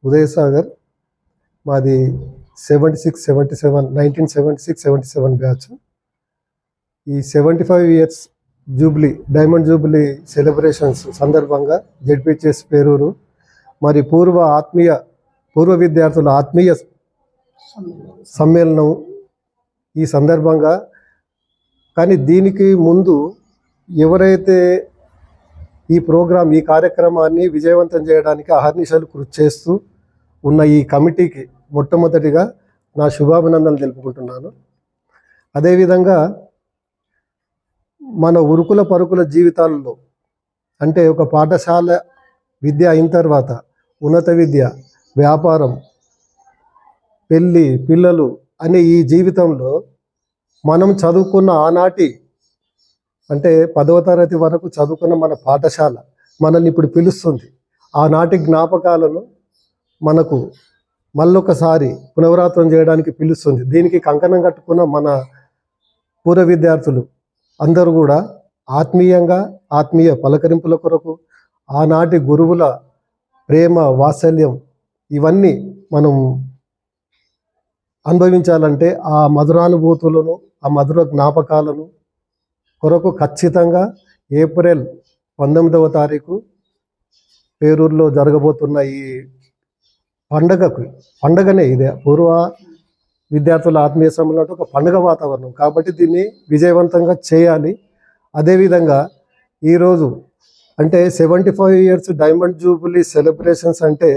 ఉదయసాగర్. మాది 1976-77 బ్యాచ్. ఈ 75 years Jubilee, diamond Jubilee celebrations సందర్భంగా జెడ్పీహెచ్ఎస్ పేరూరు మరి పూర్వ విద్యార్థుల ఆత్మీయ సమ్మేళనం ఈ సందర్భంగా. కానీ దీనికి ముందు ఎవరైతే ఈ కార్యక్రమాన్ని విజయవంతం చేయడానికి అహర్నిశలు కృషి చేస్తూ ఉన్న ఈ కమిటీకి మొట్టమొదటిగా నా శుభాభినందనలు తెలుపుకుంటున్నాను. అదేవిధంగా మన ఉరుకుల పరుకుల జీవితాల్లో అంటే ఒక పాఠశాల విద్య అయిన తర్వాత ఉన్నత విద్య, వ్యాపారం, పెళ్ళి, పిల్లలు అనే ఈ జీవితంలో మనం చదువుకున్న ఆనాటి అంటే 10వ తరగతి వరకు చదువుకున్న మన పాఠశాల మనల్ని ఇప్పుడు పిలుస్తుంది. ఆనాటి జ్ఞాపకాలను మనకు మళ్ళొకసారి పునరావృతం చేయడానికి పిలుస్తుంది. దీనికి కంకణం కట్టుకున్న మన పూర్వ విద్యార్థులు అందరూ కూడా ఆత్మీయ పలకరింపుల కొరకు ఆనాటి గురువుల ప్రేమ, వాత్సల్యం ఇవన్నీ మనం అనుభవించాలంటే ఆ మధురానుభూతులను, ఆ మధుర జ్ఞాపకాలను కొరకు ఖచ్చితంగా ఏప్రిల్ 19వ తారీఖు పేరూరులో జరగబోతున్న ఈ పండగనే ఇదే పూర్వ విద్యార్థుల ఆత్మీయ సమ్మేళనం ఒక పండుగ వాతావరణం కాబట్టి దీన్ని విజయవంతంగా చేయాలి. అదేవిధంగా ఈరోజు అంటే 75 ఇయర్స్ డైమండ్ జూబ్లీ సెలబ్రేషన్స్ అంటే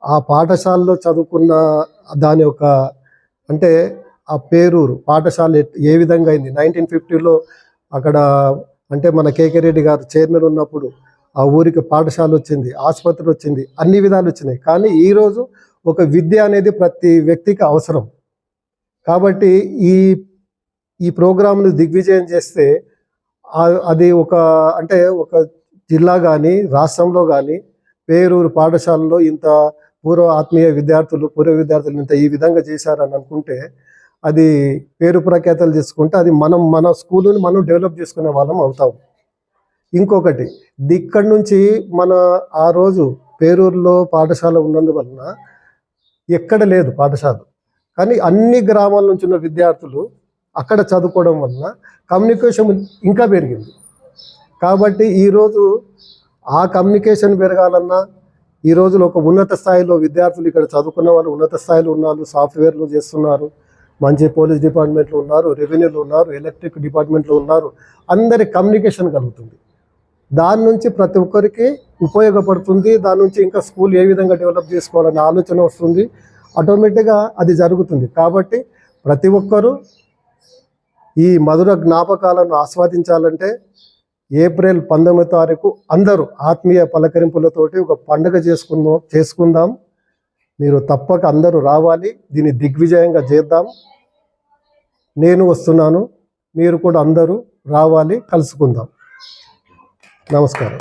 ఆ పాఠశాలలో చదువుకున్న దాని యొక్క అంటే ఆ పేరూరు పాఠశాల ఏ విధంగా అయింది 1950లో అక్కడ అంటే మన కేకే రెడ్డి గారు చైర్మన్ ఉన్నప్పుడు ఆ ఊరికి పాఠశాల వచ్చింది, ఆసుపత్రి వచ్చింది, అన్ని విధాలు వచ్చినాయి. కానీ ఈరోజు ఒక విద్య అనేది ప్రతి వ్యక్తికి అవసరం కాబట్టి ఈ ప్రోగ్రాంను దిగ్విజయం చేస్తే అది ఒక జిల్లా కానీ రాష్ట్రంలో కానీ పేరూరు పాఠశాలలో ఇంత పూర్వ విద్యార్థులు ఇంత ఈ విధంగా చేశారని అనుకుంటే అది పేరు ప్రఖ్యాతలు చేసుకుంటే అది మన స్కూలుని మనం డెవలప్ చేసుకునే వాళ్ళం అవుతాం. ఇంకొకటి ఇక్కడి నుంచి మన ఆ రోజు పేరూరులో పాఠశాల ఉన్నందువలన ఎక్కడ లేదు పాఠశాల, కానీ అన్ని గ్రామాల నుంచి ఉన్న విద్యార్థులు అక్కడ చదువుకోవడం వలన కమ్యూనికేషన్ ఇంకా పెరిగింది. కాబట్టి ఈరోజు ఆ కమ్యూనికేషన్ పెరగాలన్నా ఈ రోజులో ఒక ఉన్నత స్థాయిలో విద్యార్థులు ఇక్కడ చదువుకున్న వాళ్ళు ఉన్నత స్థాయిలో ఉన్నారు, సాఫ్ట్వేర్లు చేస్తున్నారు, మంచి పోలీస్ డిపార్ట్మెంట్లో ఉన్నారు, రెవెన్యూలో ఉన్నారు, ఎలక్ట్రిక్ డిపార్ట్మెంట్లో ఉన్నారు. అందరి కమ్యూనికేషన్ కలుగుతుంది. దాని నుంచి ప్రతి ఒక్కరికి ఉపయోగపడుతుంది. దాని నుంచి ఇంకా స్కూల్ ఏ విధంగా డెవలప్ చేసుకోవాలనే ఆలోచన వస్తుంది. ఆటోమేటిక్గా అది జరుగుతుంది. కాబట్టి ప్రతి ఒక్కరూ ఈ మధుర జ్ఞాపకాలను ఆస్వాదించాలంటే ఏప్రిల్ 19వ తారీఖు అందరూ ఆత్మీయ పలకరింపులతోటి ఒక పండుగ చేసుకుందాం. మీరు తప్పక అందరూ రావాలి, దీన్ని దిగ్విజయంగా చేద్దాం. నేను వస్తున్నాను, మీరు కూడా అందరూ రావాలి, కలుసుకుందాం. నమస్కారం.